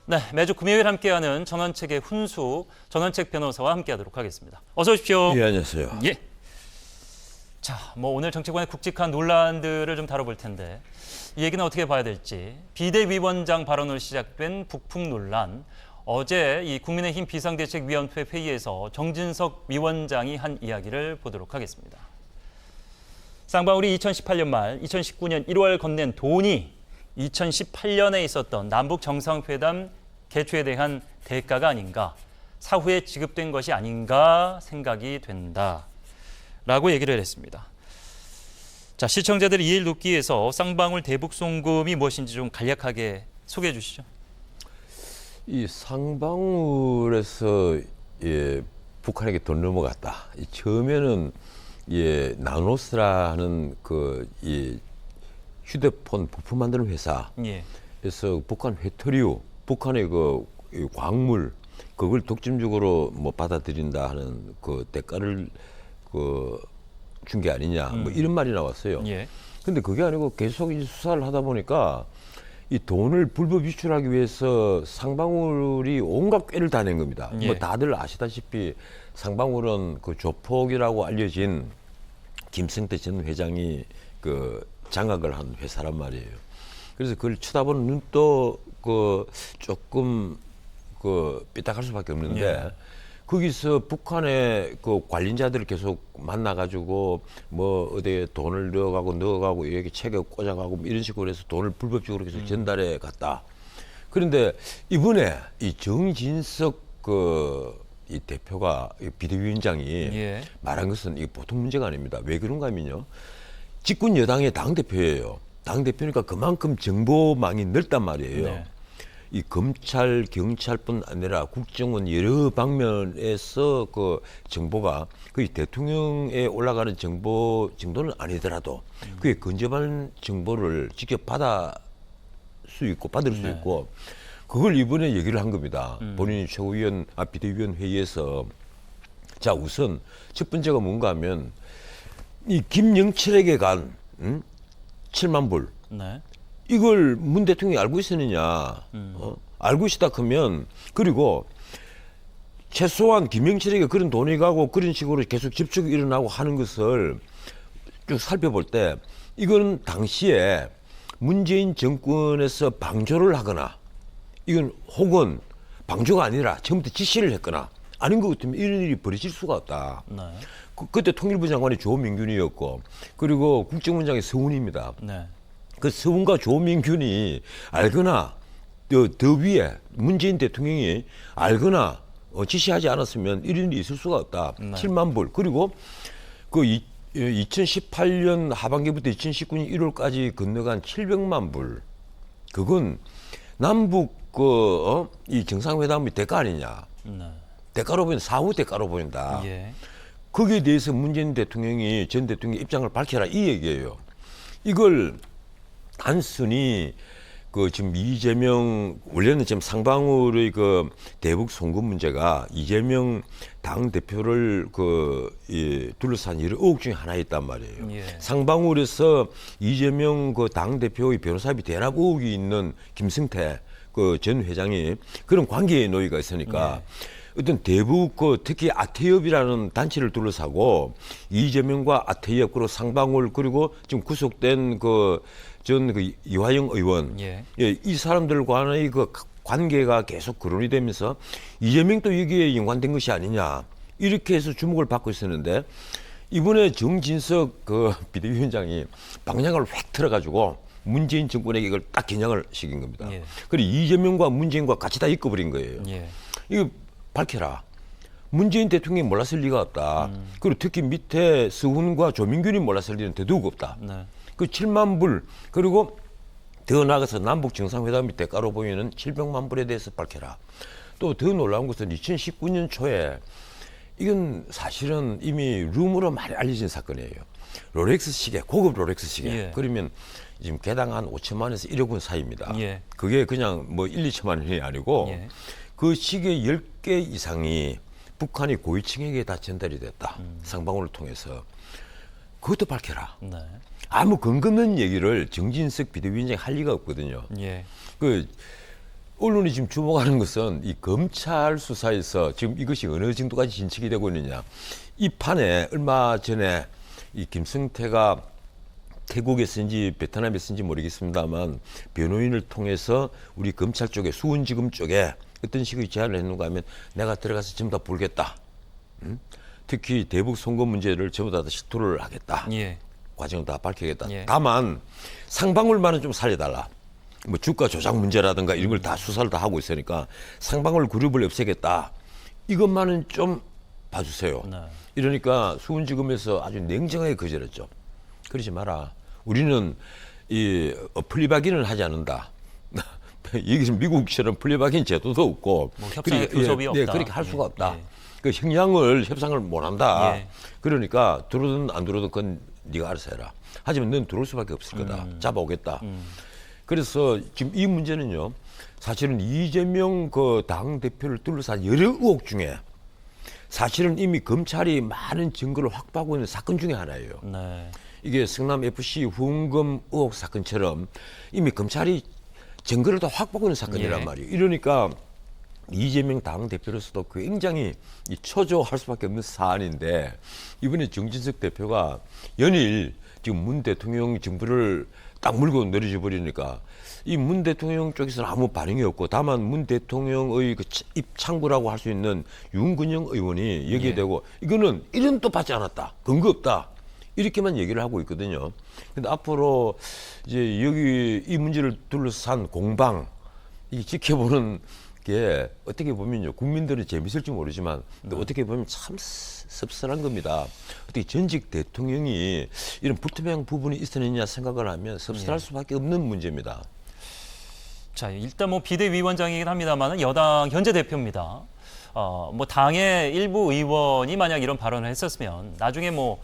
네, 매주 금요일 함께하는 전원책의 훈수, 전원책 변호사와 함께하도록 하겠습니다. 어서 오십시오. 예, 안녕하세요. 예. 자, 오늘 정치권의 굵직한 논란들을 좀 다뤄볼 텐데 이 얘기는 어떻게 봐야 될지. 비대위원장 발언으로 시작된 북풍 논란. 어제 이 국민의힘 비상대책위원회 회의에서 정진석 위원장이 한 이야기를 보도록 하겠습니다. 쌍방울이 2018년 말 2019년 1월 건넨 돈이 2018년에 있었던 남북 정상회담 개최에 대한 대가가 아닌가, 사후에 지급된 것이 아닌가 생각이 된다라고 얘기를 했습니다. 자, 시청자들이 이해를 돕기 위해서 쌍방울 대북 송금이 무엇인지 좀 간략하게 소개해 주시죠. 이 쌍방울에서 북한에게 돈 넘어갔다. 처음에는 나노스라 하는 이 휴대폰 부품 만드는 회사. 예. 그래서 북한 회토류, 북한의 이 광물 그걸 독점적으로 받아들인다 하는 대가를 준 게 아니냐. 이런 말이 나왔어요. 예. 근데 그게 아니고 계속 이제 수사를 하다 보니까 이 돈을 불법 유출하기 위해서 쌍방울이 온갖 꾀를 다 낸 겁니다. 예. 다들 아시다시피 쌍방울은 조폭이라고 알려진 김성태 전 회장이 장악을 한 회사란 말이에요. 그래서 그걸 쳐다보는 눈도 조금 삐딱할 수밖에 없는데 예. 거기서 북한의 관련자들을 계속 만나가지고 어디에 돈을 넣어가고 이렇게 책에 꽂아가고 이런 식으로 해서 돈을 불법적으로 계속 전달해 갔다. 그런데 이번에 이 정진석 이 대표가 이 비대위원장이 예. 말한 것은 이게 보통 문제가 아닙니다. 왜 그런가 하면요. 집권 여당의 당대표예요. 당대표니까 그만큼 정보망이 넓단 말이에요. 네. 이 검찰, 경찰뿐 아니라 국정원 여러 방면에서 정보가 거의 대통령에 올라가는 정보 정도는 아니더라도 그게 근접한 정보를 직접 받을 수 있고 그걸 이번에 얘기를 한 겁니다. 본인이 비대위원 회의에서 자, 우선 첫 번째가 뭔가 하면 이 김영철에게 간 7만 불 네. 이걸 문 대통령이 알고 있었느냐? 알고 있었다 하면 그리고 최소한 김영철에게 그런 돈이 가고 그런 식으로 계속 접촉이 일어나고 하는 것을 쭉 살펴볼 때 이거는 당시에 문재인 정권에서 방조를 하거나 이건 혹은 방조가 아니라 처음부터 지시를 했거나 아닌 것 같으면 이런 일이 벌어질 수가 없다. 네. 그때 통일부 장관이 조민균이었고 그리고 국정원장이 서훈입니다. 네. 그 서훈과 조민균이 알거나 더 위에 문재인 대통령이 알거나 지시하지 않았으면 이런 일이 있을 수가 없다. 네. 7만 불. 그리고 2018년 하반기부터 2019년 1월까지 건너간 700만 불. 그건 남북 이 정상회담의 대가 아니냐. 네. 대가로 보인다. 사후 대가로 보인다. 예. 거기에 대해서 문재인 대통령이 전 대통령의 입장을 밝혀라 이 얘기예요. 이걸 단순히 지금 이재명 원래는 지금 쌍방울의 대북 송금 문제가 이재명 당 대표를 둘러싼 여러 의혹 중에 하나였단 말이에요. 예. 쌍방울에서 이재명 당 대표의 변호사비 대납 의혹이 있는 김성태 전 회장이 그런 관계에 놓이가 있으니까. 어떤 대북 특히 아태협이라는 단체를 둘러싸고 이재명과 아태협 그리고 쌍방울 그리고 지금 구속된 전 이화영 의원 이 사람들과의 관계가 계속 거론이 되면서 이재명도 여기에 연관된 것이 아니냐 이렇게 해서 주목을 받고 있었는데 이번에 정진석 비대위원장이 방향을 획 틀어가지고 문재인 정권에게 이걸 딱 겨냥을 시킨 겁니다. 예. 그리고 이재명과 문재인과 같이 다 엮어버린 거예요. 예. 이거 밝혀라. 문재인 대통령이 몰랐을 리가 없다. 그리고 특히 밑에 서훈과 조민균이 몰랐을 리는 더더욱 없다. 네. 그 7만 불 그리고 더 나아가서 남북 정상회담의 대가로 보이는 700만 불에 대해서 밝혀라. 또 더 놀라운 것은 2019년 초에 이건 사실은 이미 룸으로 많이 알려진 사건이에요. 롤렉스 시계, 고급 롤렉스 시계. 예. 그러면 지금 개당 한 5천만 원에서 1억 원 사이입니다. 예. 그게 그냥 1, 2천만 원이 아니고 예. 그 시계 10개 이상이 북한이 고위층에게 다 전달이 됐다. 쌍방울을 통해서. 그것도 밝혀라. 네. 아무 근거 없는 얘기를 정진석 비대위원장이 할 리가 없거든요. 예. 언론이 지금 주목하는 것은 이 검찰 수사에서 지금 이것이 어느 정도까지 진척이 되고 있느냐. 이 판에 얼마 전에 이 김성태가 태국에서인지 베트남에서인지 모르겠습니다만 변호인을 통해서 우리 검찰 쪽에 수원지검 쪽에 어떤 식의 제안을 했는가 하면 내가 들어가서 전부 다 볼겠다. 특히 대북 송금 문제를 전부 다 실토를 하겠다. 예. 과정을 다 밝히겠다. 예. 다만 상방울만은 좀 살려달라. 뭐 주가 조작 문제라든가 이런 걸 다 수사를 다 하고 있으니까 상방울 그룹을 없애겠다. 이것만은 좀 봐주세요. 네. 이러니까 수원지검에서 아주 냉정하게 거절했죠. 그러지 마라. 우리는 이 플리바기는 하지 않는다. 이게 미국처럼 플리바긴 제도도 없고 뭐 협상의 교섭이 없다. 그렇게 할 수가 없다. 예. 그 협상을 못 한다. 예. 그러니까 들어오든 안 들어오든 그건 네가 알아서 해라. 하지만 넌 들어올 수밖에 없을 거다. 잡아오겠다. 그래서 지금 이 문제는요. 사실은 이재명 그 당 대표를 둘러싼 여러 의혹 중에 사실은 이미 검찰이 많은 증거를 확보하고 있는 사건 중에 하나예요. 네. 이게 성남 FC 후원금 의혹 사건처럼 이미 검찰이 증거를 다 확보하고 있는 사건이란 예. 말이에요. 이러니까 이재명 당 대표로서도 굉장히 초조할 수밖에 없는 사안인데 이번에 정진석 대표가 연일 지금 문 대통령 정부를 딱 물고 내려져 버리니까 이 문 대통령 쪽에서는 아무 반응이 없고 다만 문 대통령의 그 입창구라고 할 수 있는 윤근영 의원이 여기에 예. 대고 이거는 이름도 받지 않았다. 근거 없다. 이렇게만 얘기를 하고 있거든요. 근데 앞으로 이제 여기 이 문제를 둘러싼 공방 이 지켜보는 게 어떻게 보면요. 국민들은 재밌을지 모르지만 근데 어떻게 보면 참 씁쓸한 겁니다. 어떻게 전직 대통령이 이런 불투명 부분이 있었느냐 생각을 하면 씁쓸할 수밖에 없는 문제입니다. 자, 일단 뭐 비대위원장이긴 합니다만은 여당 현재 대표입니다. 뭐 당의 일부 의원이 만약 이런 발언을 했었으면 나중에 뭐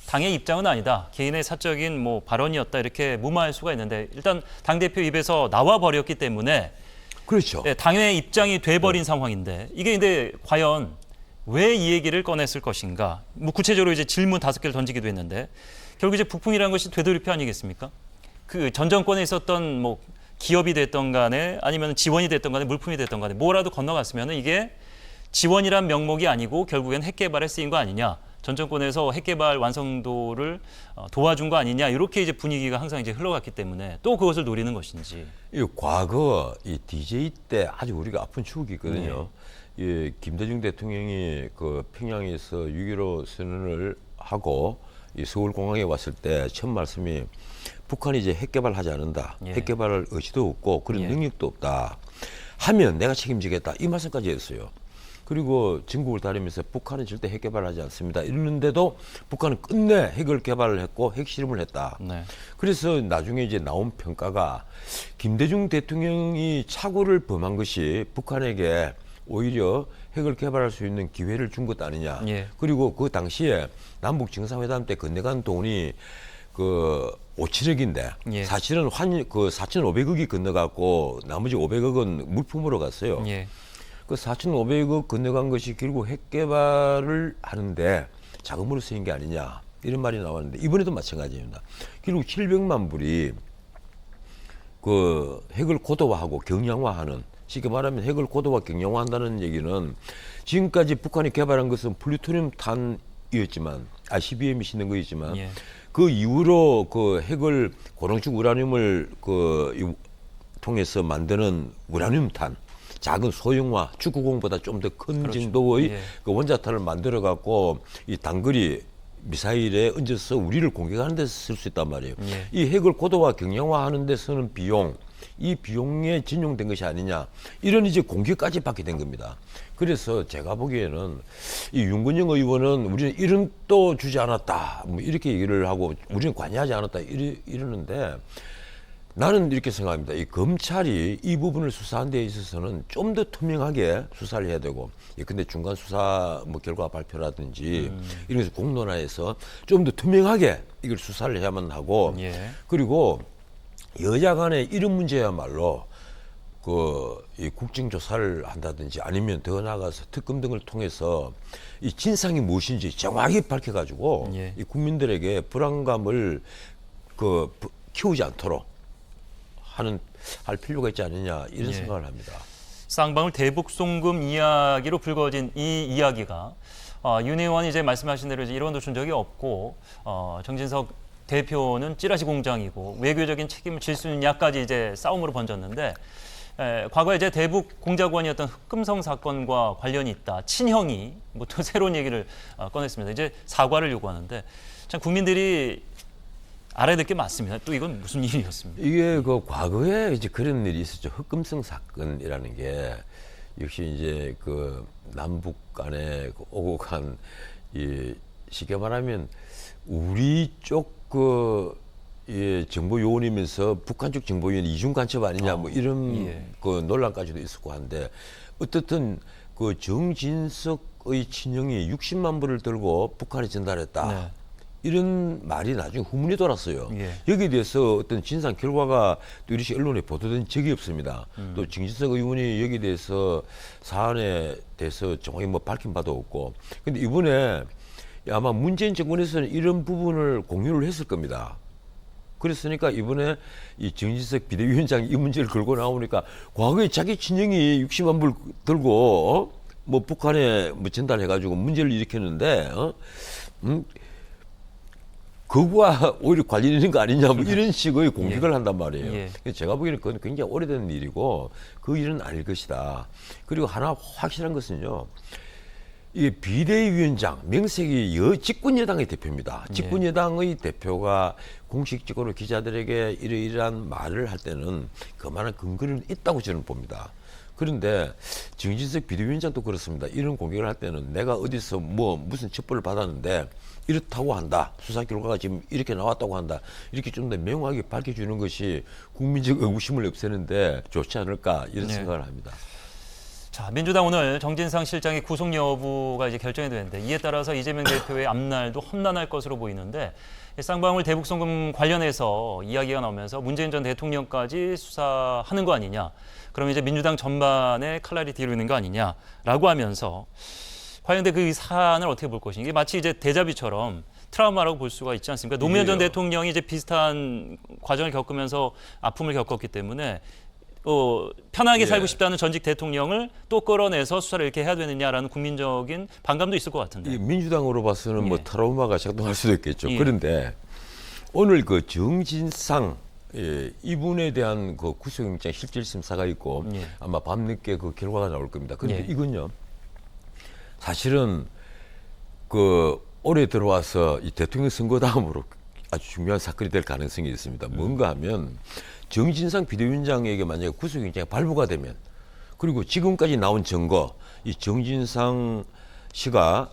당의 입장은 아니다. 개인의 사적인 뭐 발언이었다. 이렇게 무마할 수가 있는데 일단 당 대표 입에서 나와 버렸기 때문에 그렇죠. 네, 당의 입장이 돼버린 상황인데 이게 근데 과연 왜 이 얘기를 꺼냈을 것인가? 뭐 구체적으로 이제 질문 5개를 던지기도 했는데 결국 이제 북풍이라는 것이 되돌이표 아니겠습니까? 그 전 정권에 있었던 뭐 기업이 됐던 간에 아니면 지원이 됐던 간에 물품이 됐던 간에 뭐라도 건너갔으면 이게 지원이란 명목이 아니고 결국엔 핵 개발에 쓰인 거 아니냐. 전 정권에서 핵 개발 완성도를 도와준 거 아니냐. 이렇게 이제 분위기가 항상 이제 흘러갔기 때문에 또 그것을 노리는 것인지. 이 과거 이 DJ 때 아주 우리가 아픈 추억이 있거든요. 이 김대중 대통령이 그 평양에서 6.15 선언을 하고 이 서울공항에 왔을 때 첫 말씀이 북한이 이제 핵 개발하지 않는다. 예. 핵 개발할 의지도 없고 그런 예. 능력도 없다. 하면 내가 책임지겠다. 이 말씀까지 했어요. 그리고 전국을 다니면서 북한은 절대 핵 개발하지 않습니다. 이러는데도 북한은 끝내 핵을 개발을 했고 핵실험을 했다. 네. 그래서 나중에 이제 나온 평가가 김대중 대통령이 착오를 범한 것이 북한에게 오히려 핵을 개발할 수 있는 기회를 준 것 아니냐. 예. 그리고 그 당시에 남북 정상회담 때 건네간 돈이 그 5천억인데 예. 사실은 그 4,500억이 건너갔고 나머지 500억은 물품으로 갔어요. 예. 그 4,500억 건너간 것이 결국 핵 개발을 하는데 자금으로 쓰인 게 아니냐 이런 말이 나왔는데 이번에도 마찬가지입니다. 결국 700만 불이 그 핵을 고도화하고 경량화하는 쉽게 말하면 핵을 고도화 경량화한다는 얘기는 지금까지 북한이 개발한 것은 플루토늄 탄이었지만 ICBM이 싣는 거였지만 예. 그 이후로 그 핵을 고농축 우라늄을 통해서 만드는 우라늄 탄 작은 소형화 축구공보다 좀 더 큰 그렇죠. 정도의 예. 그 원자탄을 만들어 갖고 이 단거리 미사일에 얹어서 우리를 공격하는 데서 쓸 수 있단 말이에요. 예. 이 핵을 고도화 경량화하는 데 쓰는 비용, 이 비용에 진용된 것이 아니냐 이런 이제 공격까지 받게 된 겁니다. 그래서 제가 보기에는 이 윤건영 의원은 우리는 이름도 주지 않았다 뭐 이렇게 얘기를 하고 우리는 관여하지 않았다 이러는데 나는 이렇게 생각합니다. 이 검찰이 이 부분을 수사하는 데 있어서는 좀 더 투명하게 수사를 해야 되고, 근데 중간 수사 뭐 결과 발표라든지 이런 것을 공론화해서 좀 더 투명하게 이걸 수사를 해야만 하고, 예. 그리고 여야 간에 이런 문제야말로 이 국정조사를 한다든지 아니면 더 나아가서 특검 등을 통해서 이 진상이 무엇인지 정확히 밝혀가지고 예. 이 국민들에게 불안감을 키우지 않도록 하는 할 필요가 있지 않느냐 이런 예. 생각을 합니다. 쌍방울 대북 송금 이야기로 불거진 이 이야기가 윤 의원이 이제 말씀하신 대로 이제 일원도 준 적이 없고 정진석 대표는 찌라시 공장이고 외교적인 책임을 질 수 있느냐까지 이제 싸움으로 번졌는데 과거에 이제 대북 공작원이었던 흑금성 사건과 관련이 있다. 친형이 뭐 또 새로운 얘기를 꺼냈습니다. 이제 사과를 요구하는데 참 국민들이 알아야 될 게 맞습니다. 또 이건 무슨 일이었습니까? 이게 그 과거에 이제 그런 일이 있었죠. 흑금성 사건이라는 게 역시 이제 그 남북 간에 그 오고 간 이 쉽게 말하면 우리 쪽 정보 요원이면서 북한 쪽 정보 요원 이중 간첩 아니냐 뭐 이런 예. 그 논란까지도 있었고 한데 어떻든 그 정진석의 친형이 60만 불을 들고 북한에 전달했다. 네. 이런 말이 나중에 후문이 돌았어요. 예. 여기에 대해서 어떤 진상 결과가 또 이렇게 언론에 보도된 적이 없습니다. 또 정진석 의원이 여기에 대해서 사안에 대해서 정확히 뭐 밝힌 바도 없고. 근데 이번에 아마 문재인 정권에서는 이런 부분을 공유를 했을 겁니다. 그랬으니까 이번에 이 정진석 비대위원장이 이 문제를 걸고 나오니까 과거에 자기 친형이 60만 불 들고 뭐 북한에 뭐 전달해가지고 문제를 일으켰는데 그거와 오히려 관련 있는 거 아니냐 뭐 이런 식의 공격을 한단 말이에요. 예. 제가 보기에는 그건 굉장히 오래된 일이고 그 일은 아닐 것이다. 그리고 하나 확실한 것은요. 이게 비대위원장 명색이 집권여당의 대표입니다. 집권여당의 대표가 공식적으로 기자들에게 이러이러한 말을 할 때는 그만한 근거는 있다고 저는 봅니다. 그런데 정진석 비대위원장도 그렇습니다. 이런 공격을 할 때는 내가 어디서 뭐 무슨 첩보를 받았는데 이렇다고 한다. 수사 결과가 지금 이렇게 나왔다고 한다. 이렇게 좀 더 명확하게 밝혀주는 것이 국민적 의구심을 없애는데 좋지 않을까 이런 네. 생각을 합니다. 자, 민주당 오늘 정진상 실장의 구속 여부가 이제 결정이 되는데 이에 따라서 이재명 대표의 앞날도 험난할 것으로 보이는데 쌍방울 대북 송금 관련해서 이야기가 나오면서 문재인 전 대통령까지 수사하는 거 아니냐. 그럼 이제 민주당 전반에 칼날이 뒤로 거 아니냐라고 하면서 과연 그 사안을 어떻게 볼 것인가. 이게 마치 이제 데자뷰처럼 트라우마라고 볼 수가 있지 않습니까? 노무현 전 대통령이 이제 비슷한 과정을 겪으면서 아픔을 겪었기 때문에 편하게 살고 싶다는 전직 대통령을 또 끌어내서 수사를 이렇게 해야 되느냐라는 국민적인 반감도 있을 것 같은데. 민주당으로 봐서는 뭐 예. 트라우마가 작동할 수도 있겠죠. 예. 그런데 오늘 그 정진상 이분에 대한 그 구속영장 실질심사가 있고 예. 아마 밤늦게 그 결과가 나올 겁니다. 그런데 예. 이건요. 사실은 그 올해 들어와서 이 대통령 선거 다음으로 아주 중요한 사건이 될 가능성이 있습니다. 뭔가 하면 정진상 비대위원장에게 만약에 구속영장이 발부가 되면 그리고 지금까지 나온 증거 이 정진상 씨가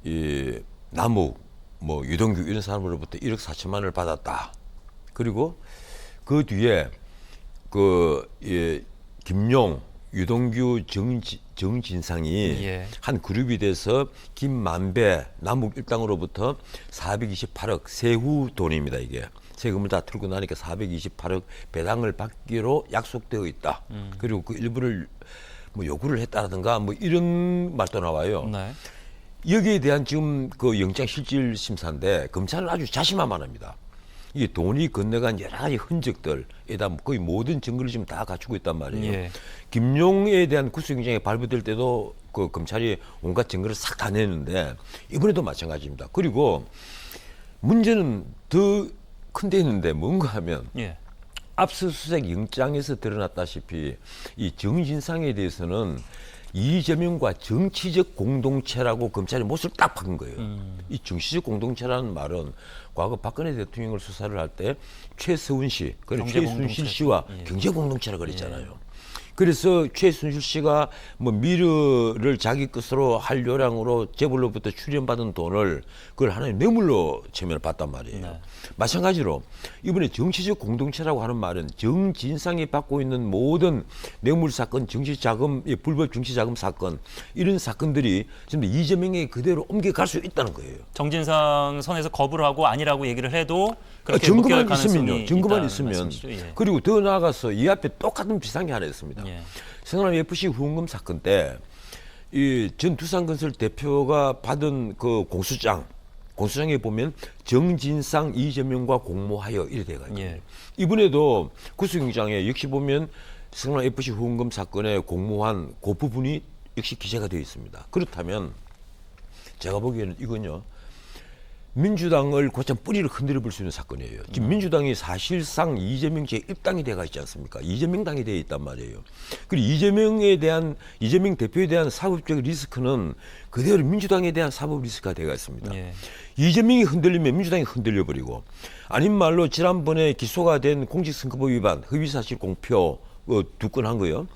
이 남욱 뭐 유동규 이런 사람으로부터 1억 4천만 원을 받았다. 그리고 그 뒤에 김용 유동규 정진상이 예. 한 그룹이 돼서 김만배 남북 일당으로부터 428억 세후 돈입니다. 이게 세금을 다 틀고 나니까 428억 배당을 받기로 약속되어 있다. 그리고 그 일부를 뭐 요구를 했다라든가 뭐 이런 말도 나와요. 네. 여기에 대한 지금 그 영장 실질 심사인데 검찰은 아주 자신만만합니다. 이게 돈이 건너간 여러 가지 흔적들에다 거의 모든 증거를 지금 다 갖추고 있단 말이에요. 예. 김용에 대한 구속영장이 발부될 때도 그 검찰이 온갖 증거를 싹 다 내는데 이번에도 마찬가지입니다. 그리고 문제는 더 큰 데 있는데 뭔가 하면 예. 압수수색 영장에서 드러났다시피 이 정진상에 대해서는 이재명과 정치적 공동체라고 검찰이 못을 딱 박은 거예요. 이 정치적 공동체라는 말은 과거 박근혜 대통령을 수사를 할 때 최서운 씨, 그리고 최순실 씨와 예. 경제 공동체라 그랬잖아요. 그래서 최순실 씨가 뭐 미르를 자기 것으로 할 요량으로 재벌로부터 출연받은 돈을 그걸 하나의 뇌물로 체면을 받단 말이에요. 네. 마찬가지로 이번에 정치적 공동체라고 하는 말은 정진상이 받고 있는 모든 뇌물 사건, 정치자금, 불법 정치자금 사건 이런 사건들이 지금 이재명에게 그대로 옮겨갈 수 있다는 거예요. 정진상 선에서 거부를 하고 아니라고 얘기를 해도 그렇게 증거만 묶여갈 있으면요. 가능성이 증거만 있다는 있으면. 말씀이시죠? 예. 그리고 더 나아가서 이 앞에 똑같은 비슷한 게 하나 있습니다. 예. 성남 FC 후원금 사건 때 이 전 두산건설 대표가 받은 그 공수장 공소장에 보면 정진상, 이재명과 공모하여 이래 돼가 있거든요. 예. 이번에도 구속영장에 역시 보면 성남 FC 후원금 사건에 공모한 그 부분이 역시 기재가 되어 있습니다. 그렇다면 제가 보기에는 이건요, 민주당을 곧장 뿌리를 흔들어 볼 수 있는 사건이에요. 지금 민주당이 사실상 이재명 제1당이 돼가 있지 않습니까? 이재명 당이 되어 있단 말이에요. 그리고 이재명 대표에 대한 사법적 리스크는 그대로 민주당에 대한 사법 리스크가 되어 있습니다. 예. 이재명이 흔들리면 민주당이 흔들려 버리고, 아닌 말로 지난번에 기소가 된 공직선거법 위반, 허위사실 공표 2건 한 거요.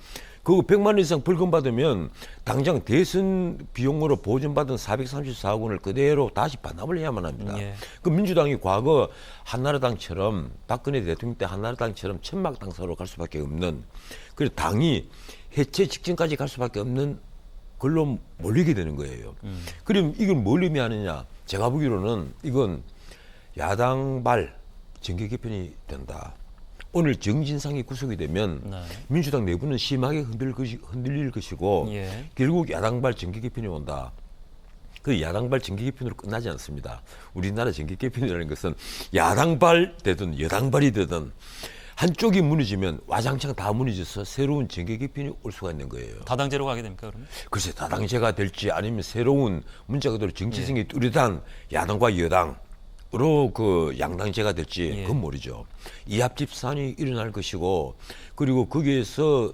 그거 100만 원 이상 벌금 받으면 당장 대선 비용으로 보존받은 434억 원을 그대로 다시 반납을 해야만 합니다. 예. 그 민주당이 과거 한나라당처럼, 박근혜 대통령 때 한나라당처럼 천막 당사로 갈 수밖에 없는, 그리고 당이 해체 직전까지 갈 수밖에 없는 걸로 몰리게 되는 거예요. 그럼 이건 뭘 의미하느냐? 제가 보기로는 이건 야당발 정계 개편이 된다. 오늘 정진상이 구속이 되면 네. 민주당 내부는 심하게 흔들릴 것이고, 예. 결국 야당발 정계 개편이 온다. 그 야당발 정계 개편으로 끝나지 않습니다. 우리나라 정계 개편이라는 것은 야당발 되든 여당발이 되든 한쪽이 무너지면 와장창 다 무너져서 새로운 정계 개편이 올 수가 있는 거예요. 다당제로 가게 됩니까, 그러면? 글쎄, 다당제가 될지 아니면 새로운 문자 그대로 정치성이 뚜렷한 야당과 여당으로 그 양당제가 될지 예. 그건 모르죠. 이합집산이 일어날 것이고, 그리고 거기에서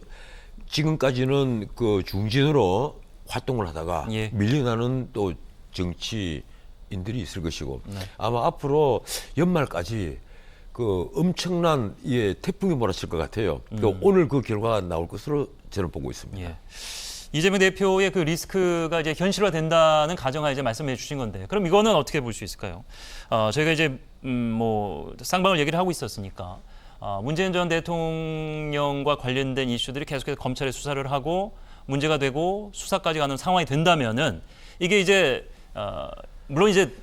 지금까지는 그 중진으로 활동을 하다가 예. 밀려나는 또 정치인들이 있을 것이고, 네. 아마 앞으로 연말까지 그 엄청난 태풍이 몰아칠 것 같아요. 그 오늘 그 결과가 나올 것으로 저는 보고 있습니다. 예. 이재명 대표의 그 리스크가 이제 현실화된다는 가정하에 이제 말씀해 주신 건데, 그럼 이거는 어떻게 볼 수 있을까요? 저희가 이제 뭐 쌍방울 얘기를 하고 있었으니까 문재인 전 대통령과 관련된 이슈들이 계속해서 검찰에 수사를 하고 문제가 되고 수사까지 가는 상황이 된다면은 이게 이제 물론 이제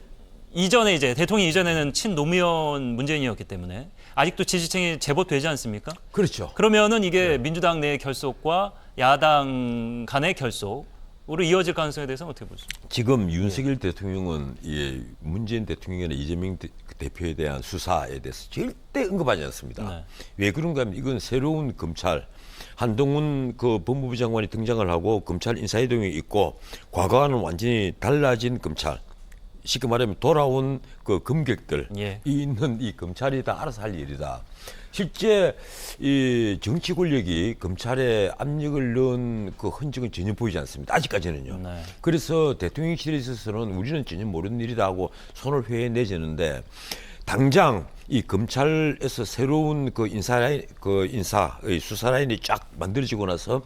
이전에 이제 대통령 이전에는 친노무현 문재인이었기 때문에 아직도 지지층이 제법 되지 않습니까? 그렇죠. 그러면은 이게 민주당 내의 결속과 야당 간의 결속으로 이어질 가능성에 대해서는 어떻게 보십니까? 지금 윤석열 대통령은 문재인 대통령이나 이재명 대표에 대한 수사에 대해서 절대 언급하지 않습니다. 네. 왜 그런가 하면 이건 새로운 검찰, 한동훈 그 법무부 장관이 등장을 하고 검찰 인사이동이 있고, 과거와는 완전히 달라진 검찰, 쉽게 말하면 돌아온 그 검객들이 예. 있는 이 검찰이 다 알아서 할 일이다. 실제 이 정치 권력이 검찰에 압력을 넣은 그 흔적은 전혀 보이지 않습니다. 아직까지는요. 네. 그래서 대통령실에 있어서는 우리는 전혀 모르는 일이다 하고 손을 회에 내지는데, 당장 이 검찰에서 새로운 그 인사의 수사 라인이 쫙 만들어지고 나서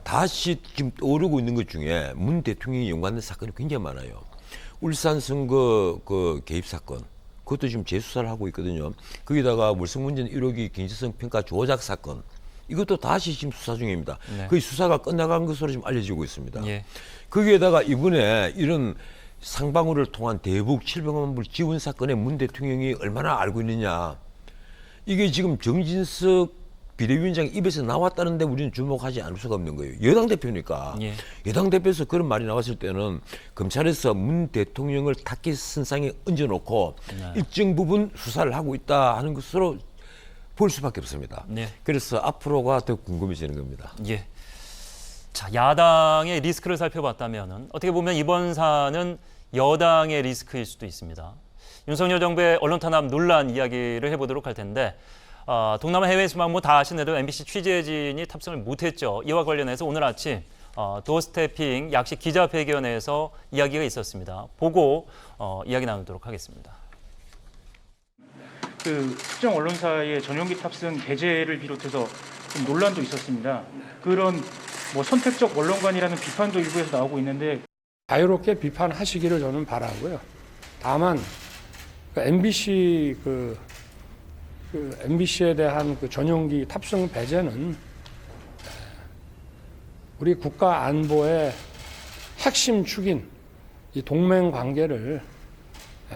다시 지금 떠오르고 있는 것 중에 문 대통령이 연관된 사건이 굉장히 많아요. 울산 선거 그 개입 사건, 그것도 지금 재수사를 하고 있거든요. 거기다가 월성문전 1호기 경제성 평가 조작 사건, 이것도 다시 지금 수사 중입니다. 네. 그 수사가 끝나간 것으로 지금 알려지고 있습니다. 예. 거기에다가 이번에 이런 상방울을 통한 대북 700만 불 지원 사건에 문 대통령이 얼마나 알고 있느냐. 이게 지금 정진석 비대위원장 입에서 나왔다는데 우리는 주목하지 않을 수가 없는 거예요. 여당 대표니까. 예. 여당 대표에서 그런 말이 나왔을 때는 검찰에서 문 대통령을 타깃 선상에 얹어놓고 일정 부분 수사를 하고 있다 하는 것으로 볼 수밖에 없습니다. 네. 그래서 앞으로가 더 궁금해지는 겁니다. 예. 자, 야당의 리스크를 살펴봤다면은 어떻게 보면 이번 사안은 여당의 리스크일 수도 있습니다. 윤석열 정부의 언론 탄압 논란 이야기를 해보도록 할 텐데, 동남아 해외 수만 뭐 다 아시는데도 MBC 취재진이 탑승을 못했죠. 이와 관련해서 오늘 아침 도어스태핑 약식 기자회견에서 이야기가 있었습니다. 보고 이야기 나누도록 하겠습니다. 그 특정 언론사의 전용기 탑승 배제를 비롯해서 좀 논란도 있었습니다. 그런 뭐 선택적 언론관이라는 비판도 일부에서 나오고 있는데, 자유롭게 비판하시기를 저는 바라고요. 다만 MBC MBC에 대한 그 전용기 탑승 배제는 우리 국가 안보의 핵심 축인 이 동맹 관계를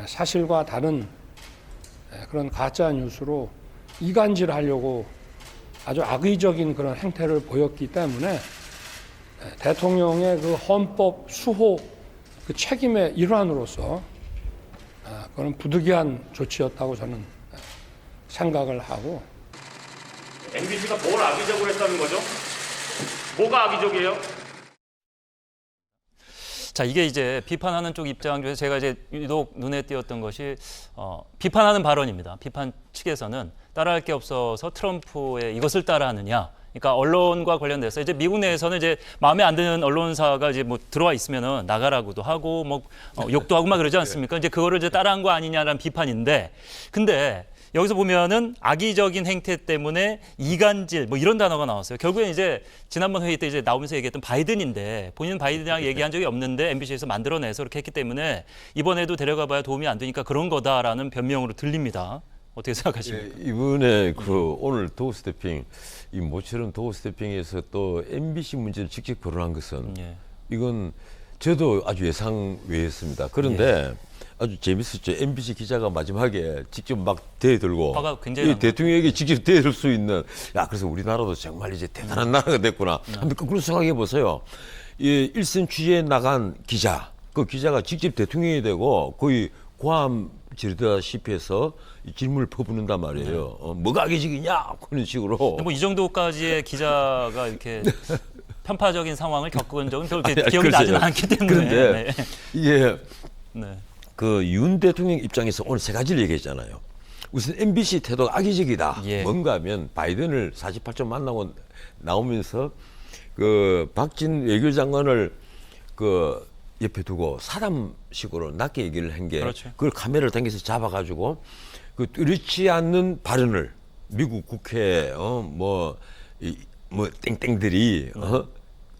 사실과 다른 그런 가짜 뉴스로 이간질하려고 아주 악의적인 그런 행태를 보였기 때문에 대통령의 그 헌법 수호 그 책임의 일환으로서 그런 부득이한 조치였다고 저는 생각을 하고 MBC가 뭘 악의적으로 했다는 거죠? 뭐가 악의적이에요? 자, 이게 이제 비판하는 쪽 입장 중에서 제가 이제 유독 눈에 띄었던 것이 비판하는 발언입니다. 비판 측에서는 따라할 게 없어서 트럼프의 이것을 따라하느냐. 그러니까 언론과 관련돼서 이제 미국 내에서는 이제 마음에 안 드는 언론사가 이제 뭐 들어와 있으면은 나가라고도 하고 뭐 욕도 하고 막 그러지 않습니까? 이제 그거를 이제 따라한 거 아니냐라는 비판인데, 근데 여기서 보면은 악의적인 행태 때문에 이간질 뭐 이런 단어가 나왔어요. 결국엔 이제 지난번 회의 때 이제 나오면서 얘기했던 바이든인데 본인은 바이든이랑 얘기한 적이 없는데 MBC에서 만들어내서 그렇게 했기 때문에 이번에도 데려가봐야 도움이 안 되니까 그런 거다라는 변명으로 들립니다. 어떻게 생각하십니까? 이번에 그 오늘 도어 스태핑 이 모처럼 도어 스태핑에서 또 MBC 문제를 직접 거론한 것은 예. 이건 저도 아주 예상 외였습니다. 그런데 아주 재밌었죠. MBC 기자가 마지막에 직접 막 대들고 화가 굉장히 이 대통령에게 직접 대들 수 있는 그래서 우리나라도 정말 이제 대단한 나라가 됐구나. 한번 거꾸로 생각해 보세요. 이 일선 취재에 나간 기자, 그 기자가 직접 대통령이 되고 거의 고함 지르다시피 해서 질문을 퍼붓는단 말이에요. 뭐가 악의적이냐 그런 식으로. 뭐 이 정도까지의 기자가 이렇게 편파적인 상황을 겪은 적은 별 아니, 기억이 글쎄요. 나지는 않기 때문에. 그런데 네. 이게 네. 그 윤 대통령 입장에서 오늘 세 가지를 얘기했잖아요. 우선 MBC 태도가 악의적이다. 예. 뭔가 하면 바이든을 48점 만나고 나오면서 그 박진 외교장관을 그 옆에 두고 사담식으로 낮게 얘기를 한 게 그렇죠. 그걸 카메라를 당겨서 잡아가지고 그 뚜렷지 않는 발언을 미국 국회 뭐 땡땡들이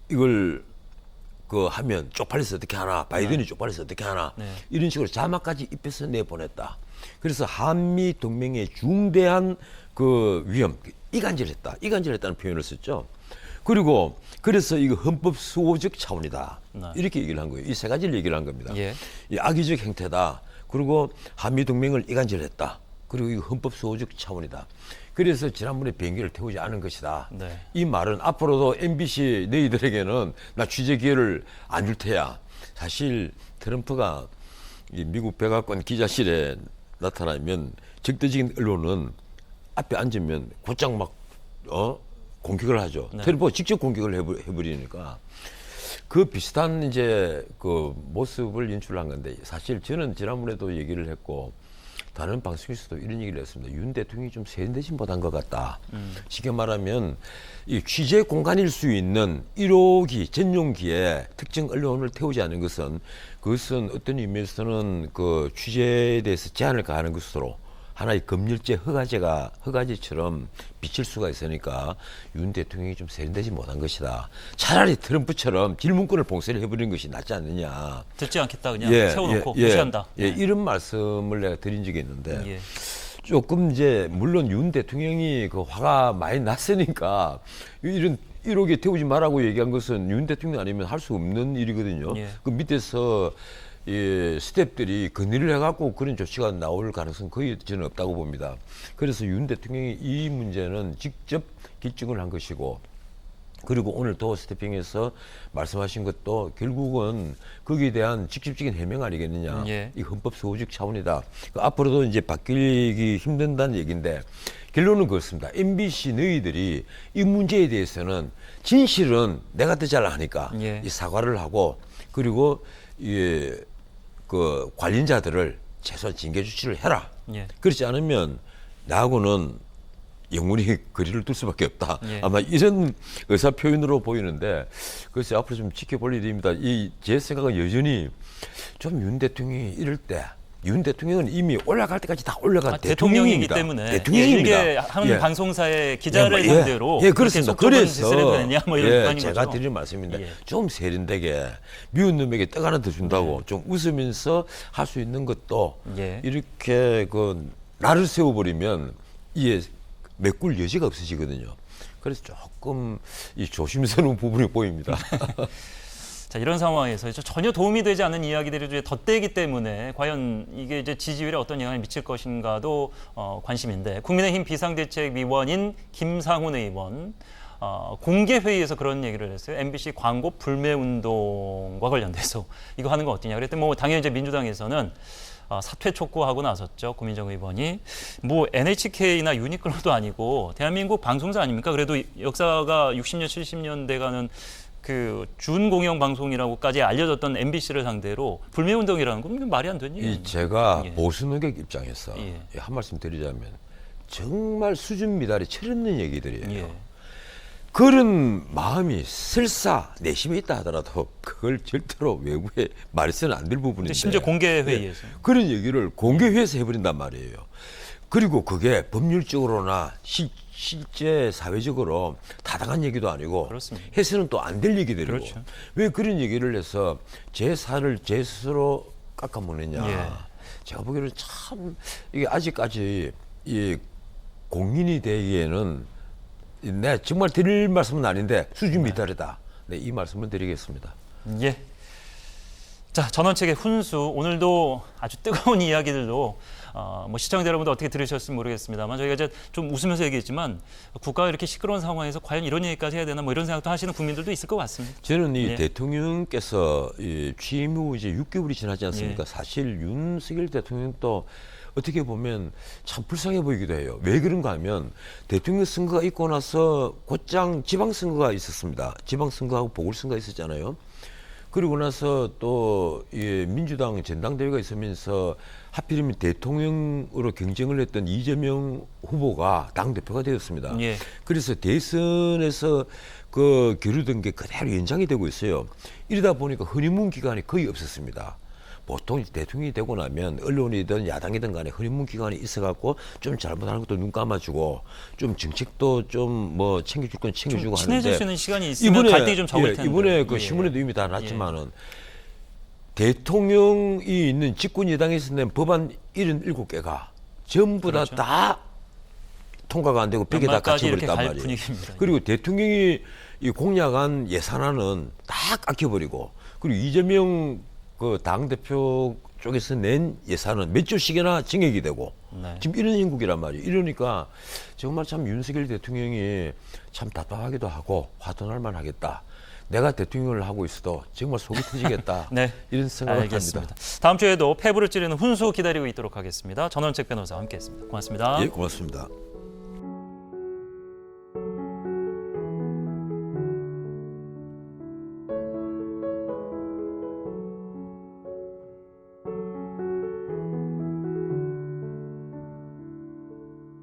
이걸 그 하면 쪽팔려서 어떻게 하나 바이든이 쪽팔려서 어떻게 하나 네. 이런 식으로 자막까지 입혀서 내보냈다. 그래서 한미 동맹의 중대한 그 위험 이간질했다는 표현을 썼죠. 그리고 그래서 이거 헌법 수호적 차원이다. 네. 이렇게 얘기를 한 거예요. 이 세 가지를 얘기를 한 겁니다. 예. 이 악의적 행태다. 그리고 한미 동맹을 이간질했다. 그리고 이거 헌법 수호적 차원이다. 그래서 지난번에 비행기를 태우지 않은 것이다. 네. 이 말은 앞으로도 MBC 너희들에게는 나 취재 기회를 안 줄 테야. 사실 트럼프가 이 미국 백악관 기자실에 나타나면 적대적인 언론은 앞에 앉으면 곧장 막 공격을 하죠. 네. 트럼프가 직접 공격을 해버리니까 그 비슷한 이제 그 모습을 연출한 건데 사실 저는 지난번에도 얘기를 했고 다른 방송에서도 이런 얘기를 했습니다. 윤 대통령이 좀 세련되지 못한 것 같다. 쉽게 말하면 이 취재 공간일 수 있는 1호기 전용기에 특정 언론을 태우지 않는 것은 그것은 어떤 의미에서는 그 취재에 대해서 제한을 가하는 것으로 하나의 검열제 허가제처럼 비칠 수가 있으니까 윤 대통령이 좀 세련되지 못한 것이다. 차라리 트럼프처럼 질문권을 봉쇄를 해버리는 것이 낫지 않느냐. 듣지 않겠다 그냥 세워놓고 무시한다. 이런 말씀을 내가 드린 적이 있는데 예. 조금 이제 물론 윤 대통령이 그 화가 많이 났으니까 이런 1호기 태우지 말라고 얘기한 것은 윤 대통령 아니면 할 수 없는 일이거든요. 예. 그 밑에서 스태프들이 건의를 해갖고 그런 조치가 나올 가능성은 거의 저는 없다고 봅니다. 그래서 윤 대통령이 이 문제는 직접 결정을 한 것이고 그리고 오늘 도어 스태핑에서 말씀하신 것도 결국은 거기에 대한 직접적인 해명 아니겠느냐. 예. 이 헌법 수호적 차원이다. 앞으로도 이제 바뀌기 힘든다는 얘기인데 결론은 그렇습니다. MBC 너희들이 이 문제에 대해서는 진실은 내가 더 잘 아니까 예. 이 사과를 하고 그리고 그 관련자들을 최소한 징계 조치를 해라. 예. 그렇지 않으면 나하고는 영원히 거리를 둘 수밖에 없다. 예. 아마 이런 의사 표현으로 보이는데 그래서 앞으로 좀 지켜볼 일입니다. 제 생각은 여전히 좀 윤 대통령이 이럴 때 윤 대통령은 이미 올라갈 때까지 다 올라간 대통령이기 대통령입니다. 때문에 대통령입니다. 일개 한 예. 방송사의 기자를 예, 상대로 그렇습니다. 그렇게 짓을 되느냐 뭐 이런 비판인 제가 거죠. 드리는 말씀인데 예. 좀 세련되게 미운 놈에게 떡 하나 더 준다고 좀 웃으면서 할 수 있는 것도 예. 이렇게 그 날을 세워버리면 이게 메꿀 여지가 없어지거든요. 그래서 조금 이 조심스러운 부분이 보입니다. 자, 이런 상황에서 전혀 도움이 되지 않는 이야기들이 이제 덧대기 때문에 과연 이게 이제 지지율에 어떤 영향을 미칠 것인가도 관심인데 국민의힘 비상대책위원인 김상훈 의원 공개 회의에서 그런 얘기를 했어요. MBC 광고 불매 운동과 관련돼서 이거 하는 거 어떠냐. 그랬더니 뭐 당연히 이제 민주당에서는 사퇴 촉구하고 나섰죠. 고민정 의원이. 뭐 NHK나 유니클로도 아니고 대한민국 방송사 아닙니까? 그래도 역사가 60년, 70년 돼가는 그 준공영 방송이라고까지 알려졌던 MBC를 상대로 불매운동이라는 건 말이 안 되는 얘기예요. 제가 예. 보수 노객 입장에서 예. 한 말씀 드리자면 정말 수준 미달이 철없는 얘기들이에요. 예. 그런 마음이 설사 내심에 있다 하더라도 그걸 절대로 외부에 말해서는 안 될 부분인데 심지어 공개 회의에서. 그런 얘기를 공개회에서 해버린단 말이에요. 그리고 그게 법률적으로나 실제 사회적으로 타당한 얘기도 아니고 그렇습니다. 해서는 또 안 될 얘기들이고 그렇죠. 왜 그런 얘기를 해서 제 살을 제 스스로 깎아먹느냐. 예. 제가 보기에는 참 이게 아직까지 이 공인이 되기에는 네, 정말 드릴 말씀은 아닌데 수준 미달이다. 네, 이 말씀을 드리겠습니다. 예. 자, 전원책의 훈수 오늘도 아주 뜨거운 이야기들도 뭐 시청자 여러분도 어떻게 들으셨을지 모르겠습니다만 저희가 이제 좀 웃으면서 얘기했지만 국가가 이렇게 시끄러운 상황에서 과연 이런 얘기까지 해야 되나 뭐 이런 생각도 하시는 국민들도 있을 것 같습니다. 저는 이 예. 대통령께서 이 취임 후 이제 6개월이 지나지 않습니까? 예. 사실 윤석열 대통령도 어떻게 보면 참 불쌍해 보이기도 해요. 왜 그런가 하면 대통령 선거가 있고 나서 곧장 지방선거가 있었습니다. 지방선거하고 보궐선거가 있었잖아요. 그리고 나서 또 민주당 전당대회가 있으면서 하필이면 대통령으로 경쟁을 했던 이재명 후보가 당대표가 되었습니다. 예. 그래서 대선에서 그 겨루던 게 그대로 연장이 되고 있어요. 이러다 보니까 허니문 기간이 거의 없었습니다. 보통 대통령이 되고 나면 언론이든 야당이든 간에 허니문 기간이 있어갖고 좀 잘못하는 것도 눈 감아주고 좀 정책도 좀 뭐 챙겨줄 건 챙겨주고 친해질 하는데 수 있는 시간이 있으면 갈등이 좀 적을 텐데. 이번에 그 예. 신문에도 이미 다 났지만은 대통령이 있는 집권 여당에서 낸 법안 77개가 전부 그렇죠. 다 통과가 안 되고 벽에 다 연말까지 이렇게 갇혀버렸단 갈 말이에요. 분위기입니다. 그리고 대통령이 이 공약한 예산안은 다 깎여버리고 그리고 이재명 그 당대표 쪽에서 낸 예산은 몇 조씩이나 증액이 되고 네. 지금 이런 형국이란 말이에요. 이러니까 정말 참 윤석열 대통령이 참 답답하기도 하고 화도 날 만하겠다. 내가 대통령을 하고 있어도 정말 속이 터지겠다. 네. 이런 생각을 알겠습니다. 합니다. 다음 주에도 폐부를 찌르는 훈수 기다리고 있도록 하겠습니다. 전원책 변호사와 함께했습니다. 고맙습니다. 예, 고맙습니다.